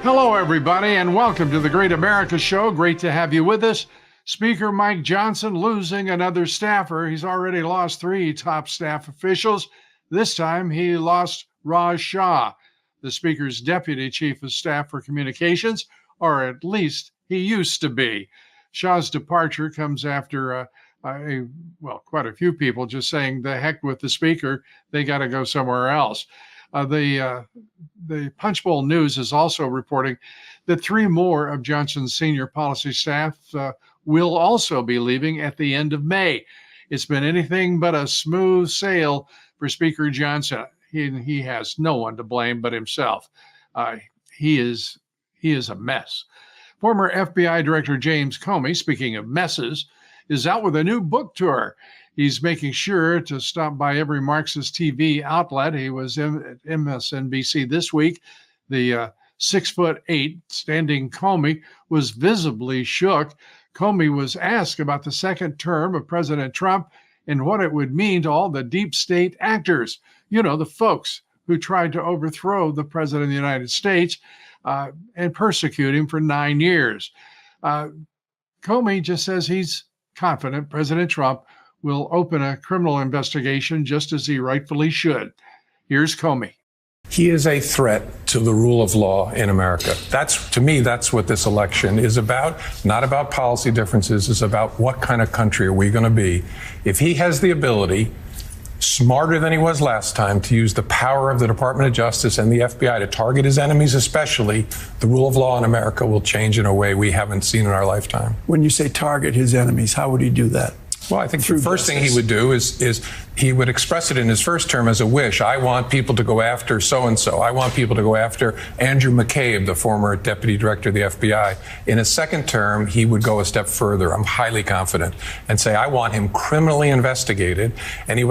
Hello, everybody, and welcome to the Great America Show. Great to have you with us. Speaker Mike Johnson losing another staffer. He's already lost 3 top staff officials. This time he lost Raj Shah, the Speaker's Deputy Chief of Staff for Communications, or at least he used to be. Shah's departure comes after quite a few people just saying, the heck with the Speaker, they got to go somewhere else. The Punchbowl News is also reporting that 3 more of Johnson's senior policy staff will also be leaving at the end of May. It's been anything but a smooth sail for Speaker Johnson. He has no one to blame but himself. He is a mess. Former FBI Director James Comey, speaking of messes, is out with a new book tour. He's making sure to stop by every Marxist TV outlet. He was at MSNBC this week. The 6'8" standing Comey was visibly shook. Comey was asked about the second term of President Trump and what it would mean to all the deep state actors. You know, the folks who tried to overthrow the President of the United States and persecute him for 9 years. Comey just says he's confident President Trump will open a criminal investigation just as he rightfully should. Here's Comey. He is a threat to the rule of law in America. To me, that's what this election is about. Not about policy differences. It's about what kind of country are we going to be. If he has the ability, smarter than he was last time, to use the power of the Department of Justice and the FBI to target his enemies especially, the rule of law in America will change in a way we haven't seen in our lifetime. When you say target his enemies, how would he do that? Well, I think the first thing he would do is he would express it in his first term as a wish. I want people to go after so-and-so. I want people to go after Andrew McCabe, the former deputy director of the FBI. In his second term, he would go a step further, I'm highly confident, and say, I want him criminally investigated. And he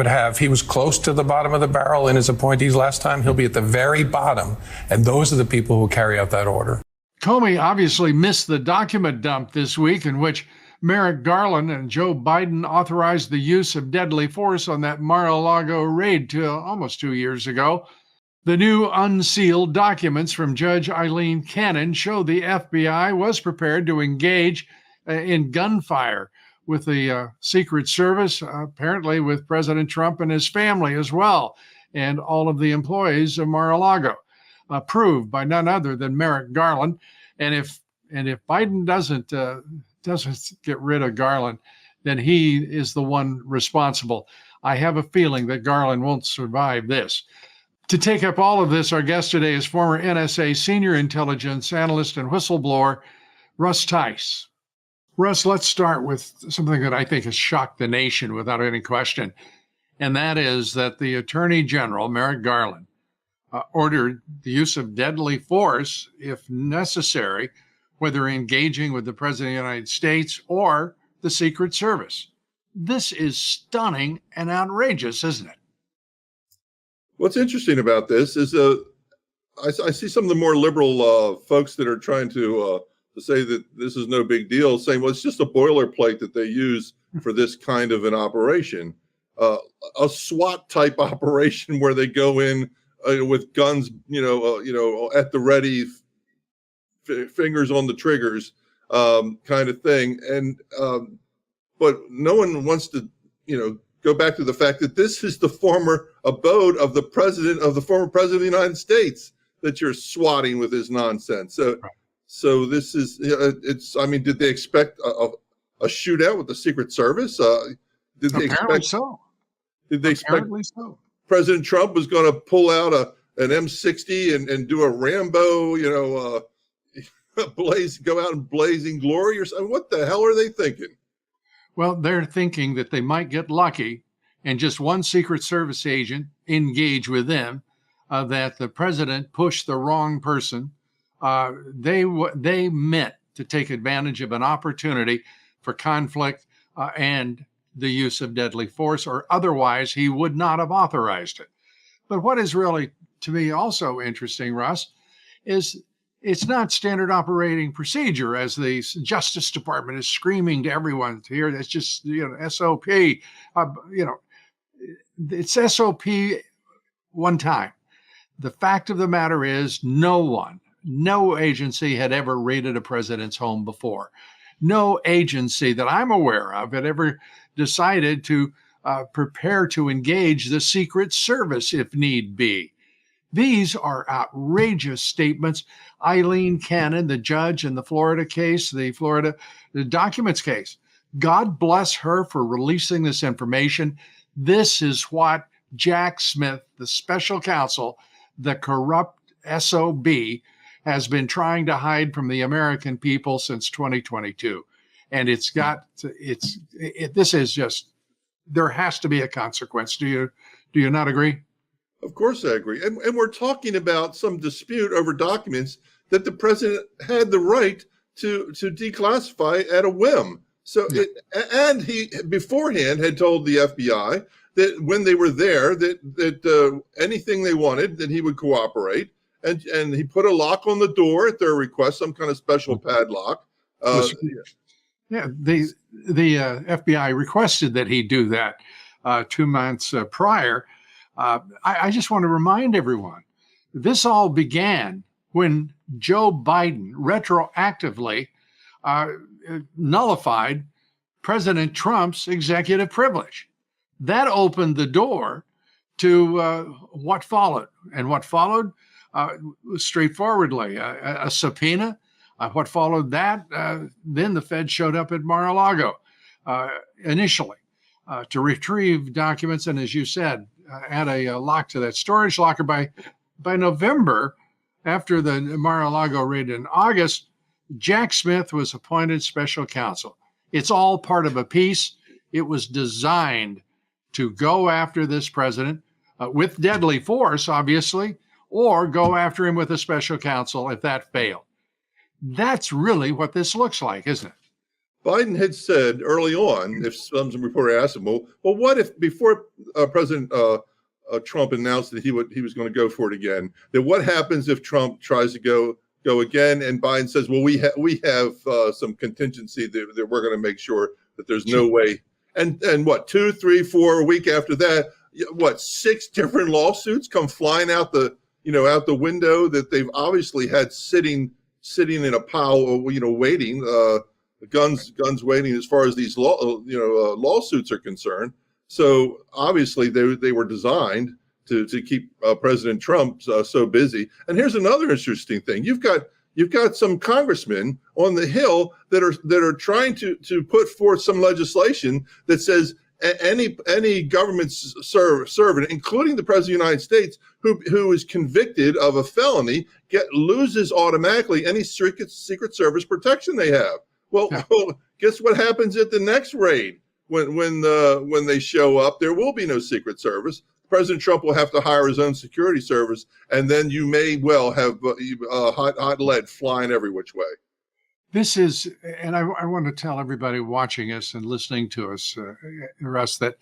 was close to the bottom of the barrel in his appointees last time. He'll be at the very bottom. And those are the people who carry out that order. Comey obviously missed the document dump this week in which Merrick Garland and Joe Biden authorized the use of deadly force on that Mar-a-Lago raid almost 2 years ago. The new unsealed documents from Judge Eileen Cannon show the FBI was prepared to engage in gunfire with the Secret Service, apparently with President Trump and his family as well, and all of the employees of Mar-a-Lago, approved by none other than Merrick Garland. And if Biden doesn't get rid of Garland, then he is the one responsible. I have a feeling that Garland won't survive this. To take up all of this, our guest today is former NSA senior intelligence analyst and whistleblower, Russ Tice. Russ, let's start with something that I think has shocked the nation without any question, and that is that the Attorney General, Merrick Garland, ordered the use of deadly force if necessary, whether engaging with the President of the United States or the Secret Service. This is stunning and outrageous, isn't it? What's interesting about this is I see some of the more liberal folks that are trying to say that this is no big deal, saying, well, it's just a boilerplate that they use for this kind of an operation. A SWAT type operation where they go in with guns, at the ready, fingers on the triggers, kind of thing. And but no one wants to, go back to the fact that this is the former abode of the former president of the United States that you're swatting with this nonsense. So this is, did they expect a shootout with the Secret Service? Did they expect so? Did they expect so? President Trump was going to pull out an M60 and do a Rambo, go out in blazing glory or something? What the hell are they thinking? Well, they're thinking that they might get lucky and just one Secret Service agent engage with them, that the president pushed the wrong person. They meant to take advantage of an opportunity for conflict and the use of deadly force, or otherwise he would not have authorized it. But what is really, to me, also interesting, Russ, is it's not standard operating procedure, as the Justice Department is screaming to everyone to hear. That's just, SOP. it's SOP one time. The fact of the matter is, no agency had ever raided a president's home before. No agency that I'm aware of had ever decided to prepare to engage the Secret Service if need be. These are outrageous statements. Eileen Cannon, the judge in the Florida case, the documents case, God bless her for releasing this information. This is what Jack Smith, the special counsel, the corrupt SOB, has been trying to hide from the American people since 2022. And this is just, there has to be a consequence. Do you not agree? Of course I agree. And we're talking about some dispute over documents that the president had the right to declassify at a whim. So, and he beforehand had told the FBI that when they were there, that anything they wanted, that he would cooperate. And he put a lock on the door at their request, some kind of special padlock. Yeah, the FBI requested that he do that 2 months prior. I just want to remind everyone, this all began when Joe Biden retroactively nullified President Trump's executive privilege. That opened the door to what followed. And what followed straightforwardly, a subpoena. What followed that, then the Fed showed up at Mar-a-Lago initially to retrieve documents. And as you said, add a lock to that storage locker. By November, after the Mar-a-Lago raid in August, Jack Smith was appointed special counsel. It's all part of a piece. It was designed to go after this president with deadly force, obviously, or go after him with a special counsel if that failed. That's really what this looks like, isn't it? Biden had said early on, if some reporter asked him, well, what if before President Trump announced that he was going to go for it again, that what happens if Trump tries to go again? And Biden says, well, we have some contingency that we're going to make sure that there's no way. And what, 2, 3, 4, a week after that, 6 different lawsuits come flying out the window that they've obviously had sitting in a pile, waiting. Guns waiting as far as these lawsuits are concerned. So obviously they were designed to keep President Trump so busy. And here's another interesting thing: you've got some congressmen on the Hill that are trying to put forth some legislation that says any government servant, including the President of the United States, who is convicted of a felony, loses automatically any Secret Service protection they have. Well, guess what happens at the next raid? When they show up, there will be no Secret Service. President Trump will have to hire his own security service, and then you may well have hot lead flying every which way. This is, and I want to tell everybody watching us and listening to us, Russ, that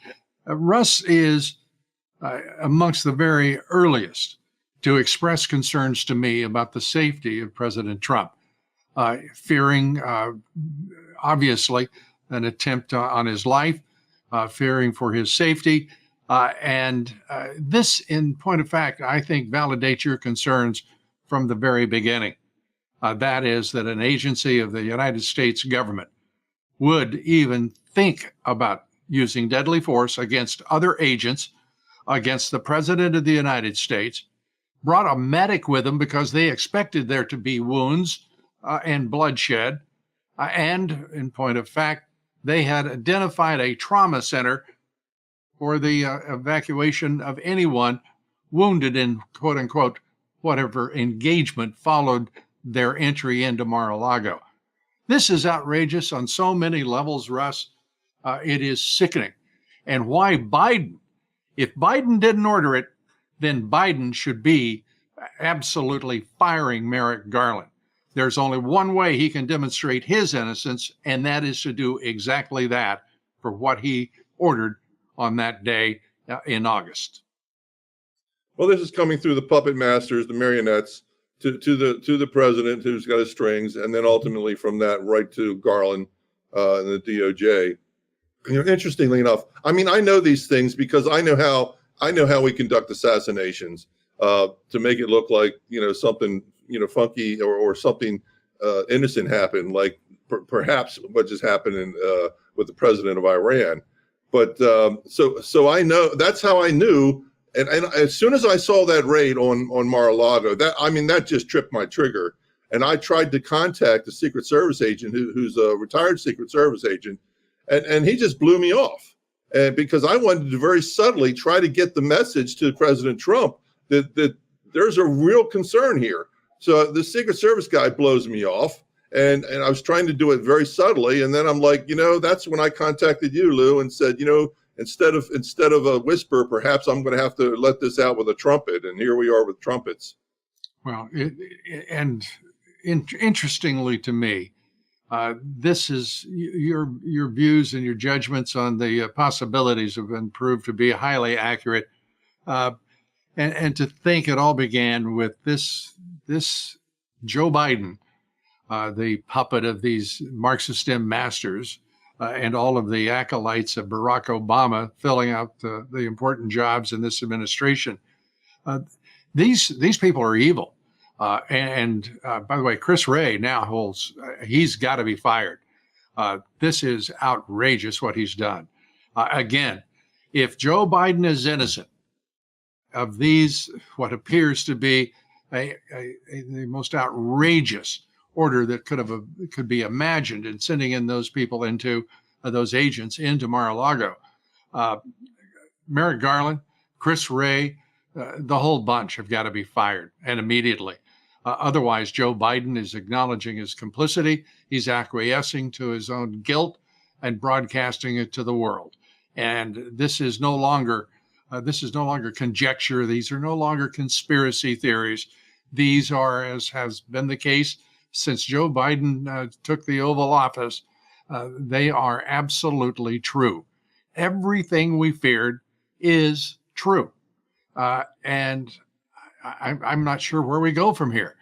Russ is amongst the very earliest to express concerns to me about the safety of President Trump, fearing, obviously, an attempt on his life, fearing for his safety. And this, in point of fact, I think validates your concerns from the very beginning. That is that an agency of the United States government would even think about using deadly force against other agents, against the President of the United States, brought a medic with them because they expected there to be wounds and bloodshed. And in point of fact, they had identified a trauma center for the evacuation of anyone wounded in, quote unquote, whatever engagement followed their entry into Mar-a-Lago. This is outrageous on so many levels, Russ. It is sickening. And why Biden? If Biden didn't order it, then Biden should be absolutely firing Merrick Garland. There's only one way he can demonstrate his innocence, and that is to do exactly that for what he ordered on that day in August. Well, this is coming through the puppet masters, the marionettes, to the president who's got his strings, and then ultimately from that right to Garland and the DOJ. Interestingly enough, I mean, I know these things because I know how we conduct assassinations to make it look like something funky or something innocent happened, like perhaps what just happened with the president of Iran. But so I know that's how I knew. And as soon as I saw that raid on Mar-a-Lago, that just tripped my trigger. And I tried to contact the Secret Service agent who's a retired Secret Service agent. And he just blew me off because I wanted to very subtly try to get the message to President Trump that there's a real concern here. So the Secret Service guy blows me off, and I was trying to do it very subtly. And then I'm like, that's when I contacted you, Lou, and said, instead of a whisper, perhaps I'm going to have to let this out with a trumpet. And here we are with trumpets. Well, interestingly to me, this is your views and your judgments on the possibilities have been proved to be highly accurate, and to think it all began with this Joe Biden, the puppet of these Marxist-STEM masters, and all of the acolytes of Barack Obama filling out the important jobs in this administration. These people are evil. And by the way, Chris Wray now he's got to be fired. This is outrageous what he's done. Again, if Joe Biden is innocent of these, what appears to be the most outrageous order that could be imagined in sending in those people those agents into Mar-a-Lago, Merrick Garland, Chris Wray, the whole bunch have got to be fired, and immediately. Otherwise, Joe Biden is acknowledging his complicity. He's acquiescing to his own guilt and broadcasting it to the world. And this is no longer conjecture. These are no longer conspiracy theories. These are, as has been the case since Joe Biden took the Oval Office, they are absolutely true. Everything we feared is true. And I'm not sure where we go from here,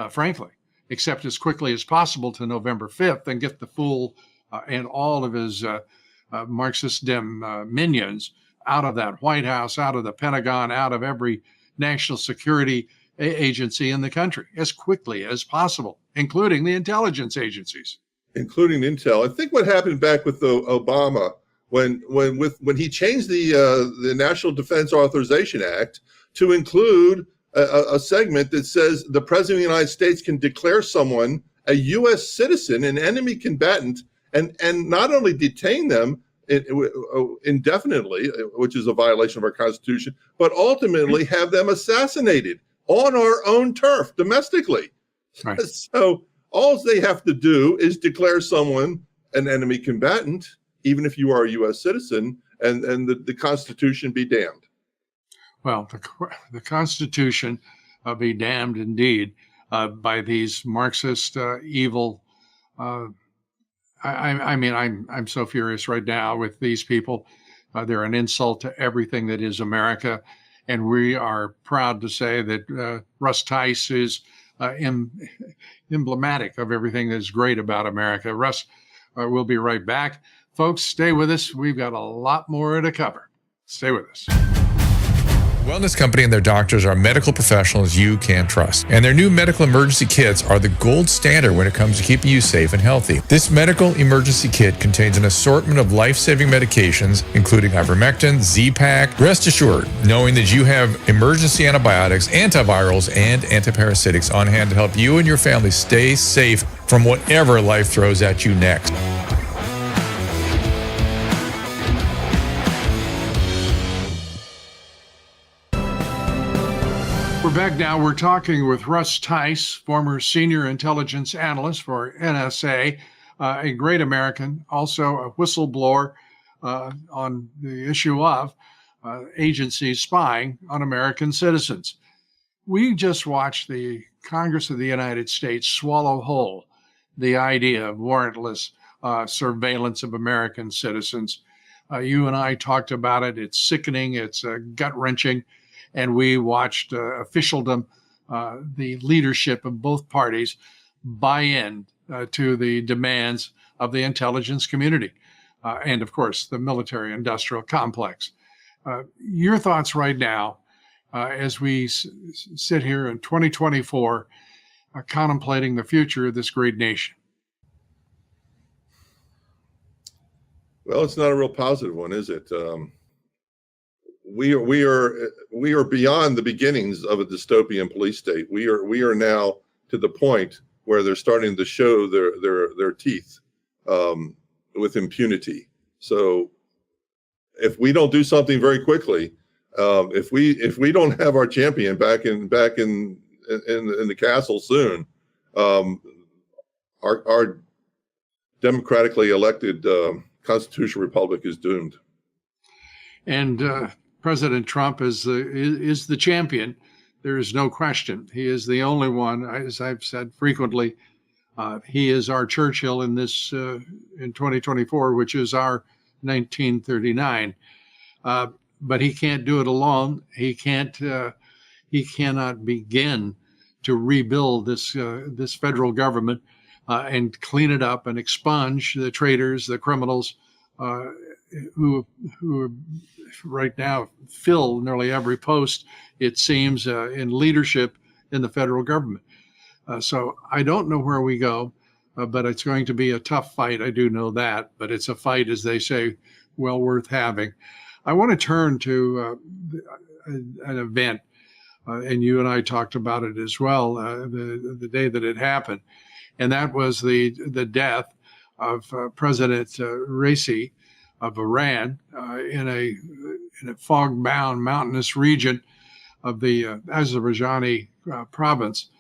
frankly, except as quickly as possible to November 5th and get the fool and all of his Marxist-Dem minions out of that White House, out of the Pentagon, out of every national security agency in the country as quickly as possible, including the intelligence agencies. Including Intel. I think what happened back with Obama when he changed the National Defense Authorization Act to include a segment that says the president of the United States can declare someone a U.S. citizen, an enemy combatant, and not only detain them indefinitely, which is a violation of our Constitution, but ultimately have them assassinated on our own turf domestically. Right. So all they have to do is declare someone an enemy combatant, even if you are a U.S. citizen, and the Constitution be damned. Well, the Constitution be damned indeed by these Marxist evil. I'm so furious right now with these people. They're an insult to everything that is America, and we are proud to say that Russ Tice is emblematic of everything that is great about America. Russ, we'll be right back. Folks, stay with us. We've got a lot more to cover. Stay with us. Wellness Company and their doctors are medical professionals you can trust. And their new medical emergency kits are the gold standard when it comes to keeping you safe and healthy. This medical emergency kit contains an assortment of life-saving medications, including ivermectin, Z-Pak. Rest assured, knowing that you have emergency antibiotics, antivirals, and antiparasitics on hand to help you and your family stay safe from whatever life throws at you next. We're back now. We're talking with Russ Tice, former senior intelligence analyst for NSA, a great American, also a whistleblower on the issue of agencies spying on American citizens. We just watched the Congress of the United States swallow whole the idea of warrantless surveillance of American citizens. You and I talked about it. It's sickening. It's gut-wrenching. And we watched officialdom, the leadership of both parties, buy in to the demands of the intelligence community. and of course the military-industrial complex. Your thoughts right now, as we sit here in 2024, contemplating the future of this great nation? Well, it's not a real positive one, is it? We are beyond the beginnings of a dystopian police state. We are now to the point where they're starting to show their teeth with impunity. So if we don't do something very quickly, if we don't have our champion back in the castle soon, our democratically elected constitutional republic is doomed. And President Trump is the champion. There is no question. He is the only one, as I've said frequently. He is our Churchill in this in 2024, which is our 1939. But he can't do it alone. He cannot begin to rebuild this federal government and clean it up and expunge the traitors, the criminals who right now fill nearly every post, it seems, in leadership in the federal government. So I don't know where we go, but it's going to be a tough fight. I do know that, but it's a fight, as they say, well worth having. I want to turn to an event, and you and I talked about it as well, the day that it happened, and that was the death of President Raisi of Iran in a fog-bound mountainous region of the Azerbaijani province.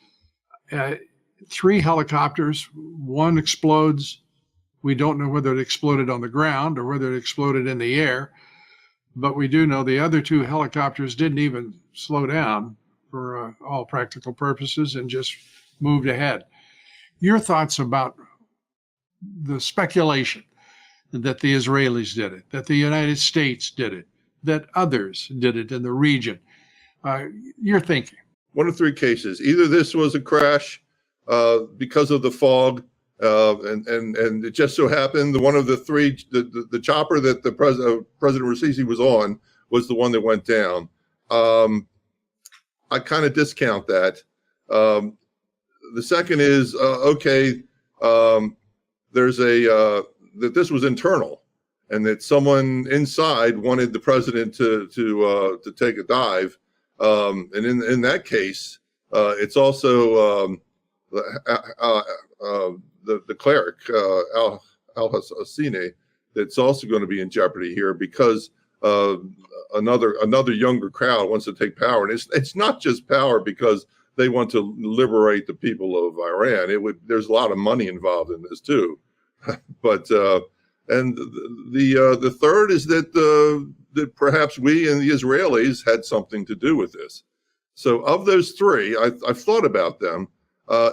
3 helicopters, one explodes. We don't know whether it exploded on the ground or whether it exploded in the air, but we do know the other 2 helicopters didn't even slow down for all practical purposes and just moved ahead. Your thoughts about the speculation that the Israelis did it, that the United States did it, that others did it in the region? You're thinking. One of 3 cases. Either this was a crash because of the fog, and it just so happened one of the 3, the chopper that the President Raisi was on was the one that went down. I kind of discount that. The second is there's that this was internal, and that someone inside wanted the president to take a dive. And in that case, it's also the cleric al-Assassinate that's also going to be in jeopardy here, because another younger crowd wants to take power, and it's not just power because they want to liberate the people of Iran. There's a lot of money involved in this too, but and the third is that perhaps we and the Israelis had something to do with this. So of those 3, I've thought about them.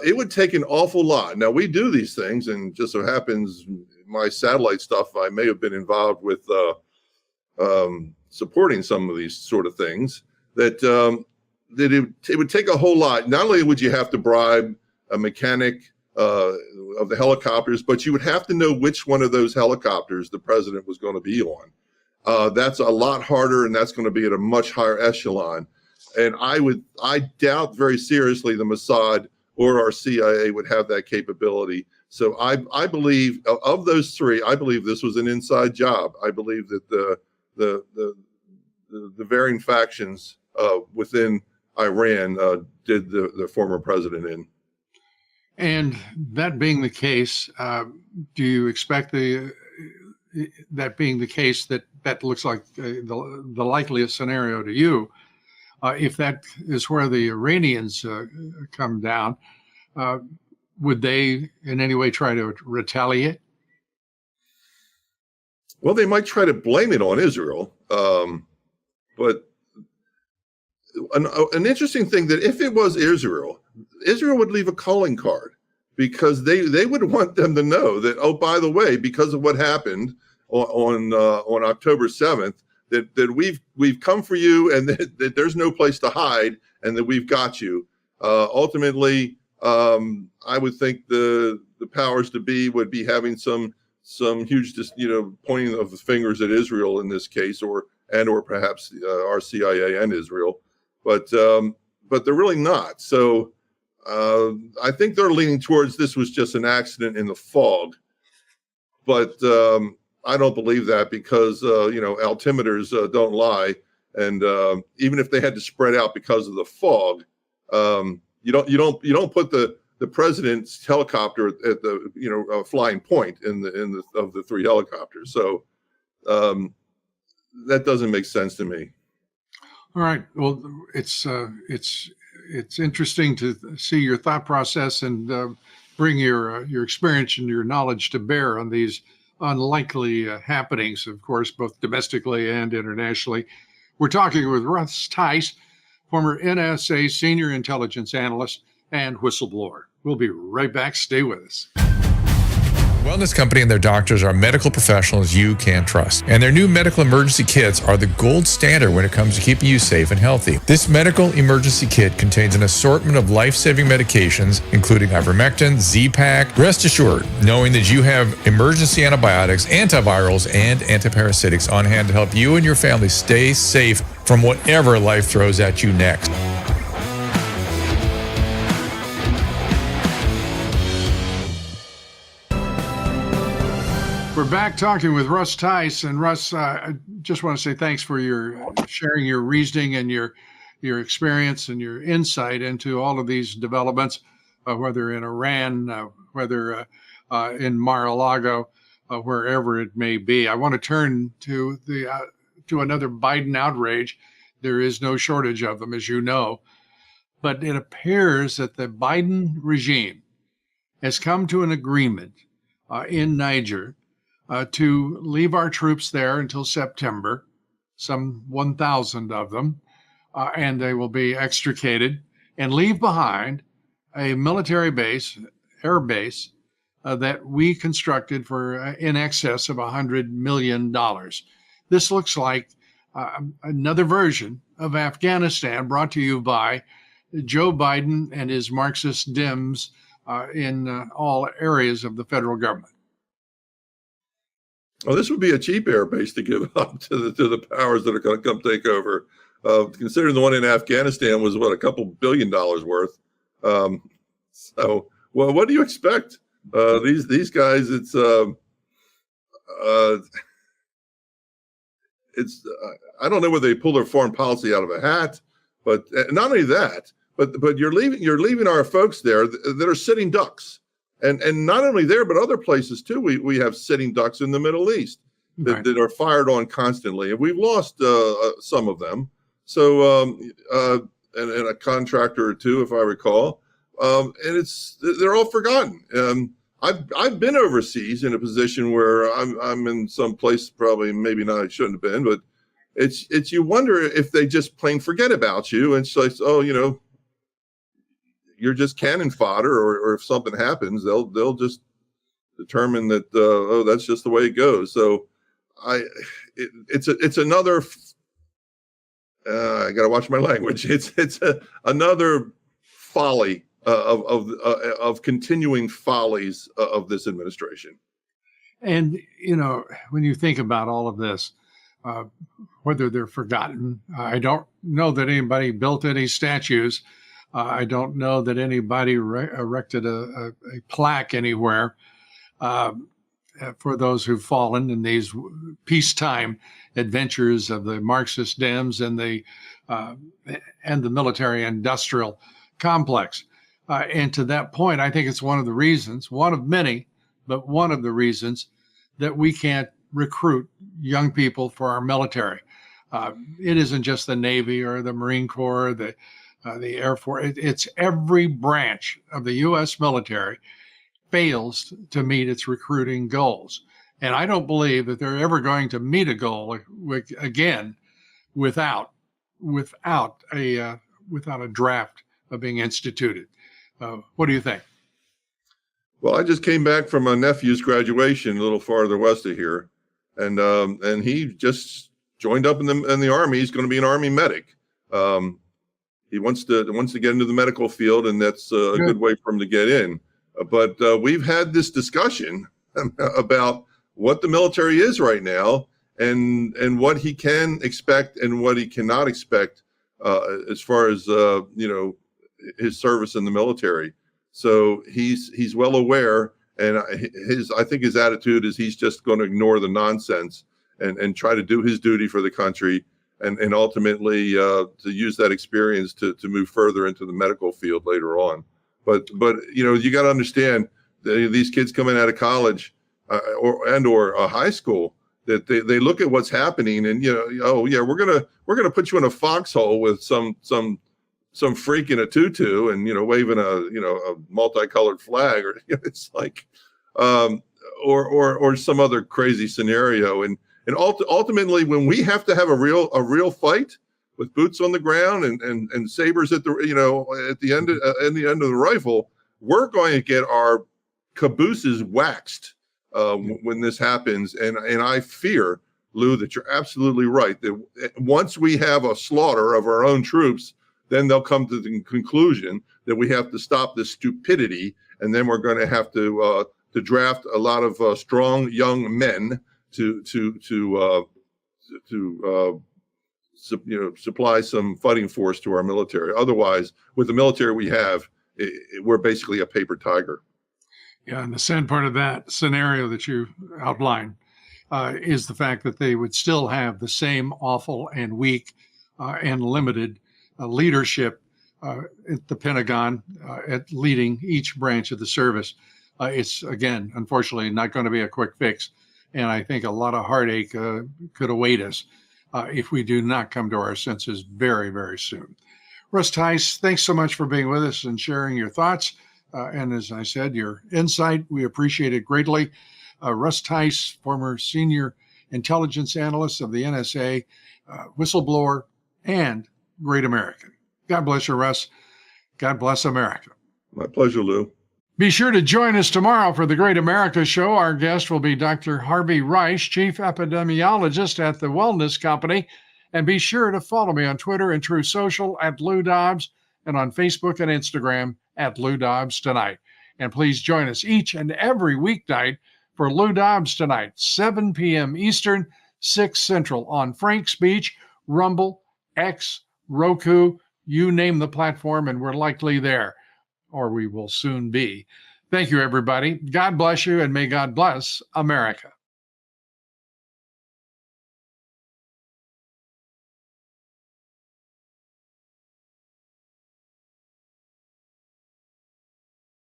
It would take an awful lot. Now, we do these things, and just so happens my satellite stuff, I may have been involved with supporting some of these sort of things, that it would take a whole lot. Not only would you have to bribe a mechanic of the helicopters, but you would have to know which one of those helicopters the president was going to be on. That's a lot harder, and that's going to be at a much higher echelon. And I doubt very seriously the Mossad or our CIA would have that capability. So I believe of those 3, I believe this was an inside job. I believe that the varying factions within Iran did the former president in. And that being the case, do you expect that being the case, that looks like the likeliest scenario to you? If that is where the Iranians come down, would they in any way try to retaliate? Well, they might try to blame it on Israel. But an interesting thing, that if it was Israel would leave a calling card, because they would want them to know that, oh, by the way, because of what happened on October 7th, that we've come for you, and that there's no place to hide, and that we've got you. Ultimately, I would think the powers to be would be having some some huge, pointing of the fingers at Israel in this case, or perhaps our CIA and Israel, but they're really not. So I think they're leaning towards this was just an accident in the fog, but I don't believe that because altimeters don't lie, and even if they had to spread out because of the fog, you don't put the president's helicopter at the flying point of the three helicopters. So that doesn't make sense to me. All right. Well, it's interesting to see your thought process and bring your experience and your knowledge to bear on these unlikely happenings, of course, both domestically and internationally. We're talking with Russ Tice, former NSA senior intelligence analyst and whistleblower. We'll be right back. Stay with us. Wellness Company and their doctors are medical professionals you can trust. And their new medical emergency kits are the gold standard when it comes to keeping you safe and healthy. This medical emergency kit contains an assortment of life-saving medications, including ivermectin, Z-Pak. Rest assured, knowing that you have emergency antibiotics, antivirals, and antiparasitics on hand to help you and your family stay safe from whatever life throws at you next. We're back talking with Russ Tice. And Russ, I just want to say thanks for your sharing your reasoning and your experience and your insight into all of these developments, whether in Iran, whether in Mar-a-Lago, wherever it may be. I want to turn to another Biden outrage. There is no shortage of them, as you know. But it appears that the Biden regime has come to an agreement in Niger to leave our troops there until September, some 1,000 of them, and they will be extricated and leave behind a military base, air base, that we constructed for in excess of $100 million. This looks like another version of Afghanistan brought to you by Joe Biden and his Marxist Dems in all areas of the federal government. Well, this would be a cheap air base to give up to the powers that are going to come take over. Considering the one in Afghanistan was a couple $2 billion worth. So, well, what do you expect? These guys, it's I don't know whether they pull their foreign policy out of a hat, but not only that, but you're leaving our folks there that are sitting ducks. And not only there, but other places too. We have sitting ducks in the Middle East that are fired on constantly, and we've lost some of them. So and a contractor or two, if I recall, and they're all forgotten. I've been overseas in a position where I'm in some place probably maybe not I shouldn't have been, but it's you wonder if they just plain forget about you and say, oh, you're just cannon fodder, or if something happens, they'll just determine that that's just the way it goes. So it's another. I got to watch my language. It's another folly of continuing follies of this administration. And when you think about all of this, whether they're forgotten, I don't know that anybody built any statues. I don't know that anybody erected a plaque anywhere for those who've fallen in these peacetime adventures of the Marxist Dems and the military-industrial complex. And to that point, I think it's one of the reasons, one of many, but one of the reasons that we can't recruit young people for our military. It isn't just the Navy or the Marine Corps, the Air Force. It's every branch of the U.S. military fails to meet its recruiting goals. And I don't believe that they're ever going to meet a goal again without a draft being instituted. What do you think? Well, I just came back from my nephew's graduation a little farther west of here, and he just joined up in the Army. He's going to be an Army medic. He wants to get into the medical field, and that's a good way for him to get in. But we've had this discussion about what the military is right now, and what he can expect and what he cannot expect as far as his service in the military. So he's well aware, and I think his attitude is he's just going to ignore the nonsense and try to do his duty for the country, and ultimately to use that experience to move further into the medical field later on. But you got to understand these kids coming out of college or high school, that they look at what's happening, and oh yeah, we're gonna put you in a foxhole with some freak in a tutu and waving a multicolored flag, or it's like or some other crazy scenario, and ultimately when we have to have a real fight with boots on the ground and sabers at the end of the rifle, we're going to get our cabooses waxed when this happens. And I fear, Lou, that you're absolutely right, that once we have a slaughter of our own troops, then they'll come to the conclusion that we have to stop this stupidity, and then we're going to have to draft a lot of strong young men to supply some fighting force to our military. Otherwise, with the military we have, we're basically a paper tiger. Yeah, and the sad part of that scenario that you outlined is the fact that they would still have the same awful and weak and limited leadership at the Pentagon at leading each branch of the service. It's, again, unfortunately, not going to be a quick fix. And I think a lot of heartache could await us if we do not come to our senses very, very soon. Russ Tice, thanks so much for being with us and sharing your thoughts. And as I said, your insight, we appreciate it greatly. Russ Tice, former senior intelligence analyst of the NSA, whistleblower, and great American. God bless you, Russ. God bless America. My pleasure, Lou. Be sure to join us tomorrow for the Great America Show. Our guest will be Dr. Harvey Reich, Chief Epidemiologist at the Wellness Company. And be sure to follow me on Twitter and True Social at Lou Dobbs, and on Facebook and Instagram at Lou Dobbs Tonight. And please join us each and every weeknight for Lou Dobbs Tonight, 7 p.m. Eastern, 6 Central on Frank's Beach, Rumble, X, Roku, you name the platform, and we're likely there, or we will soon be. Thank you, everybody. God bless you, and may God bless America.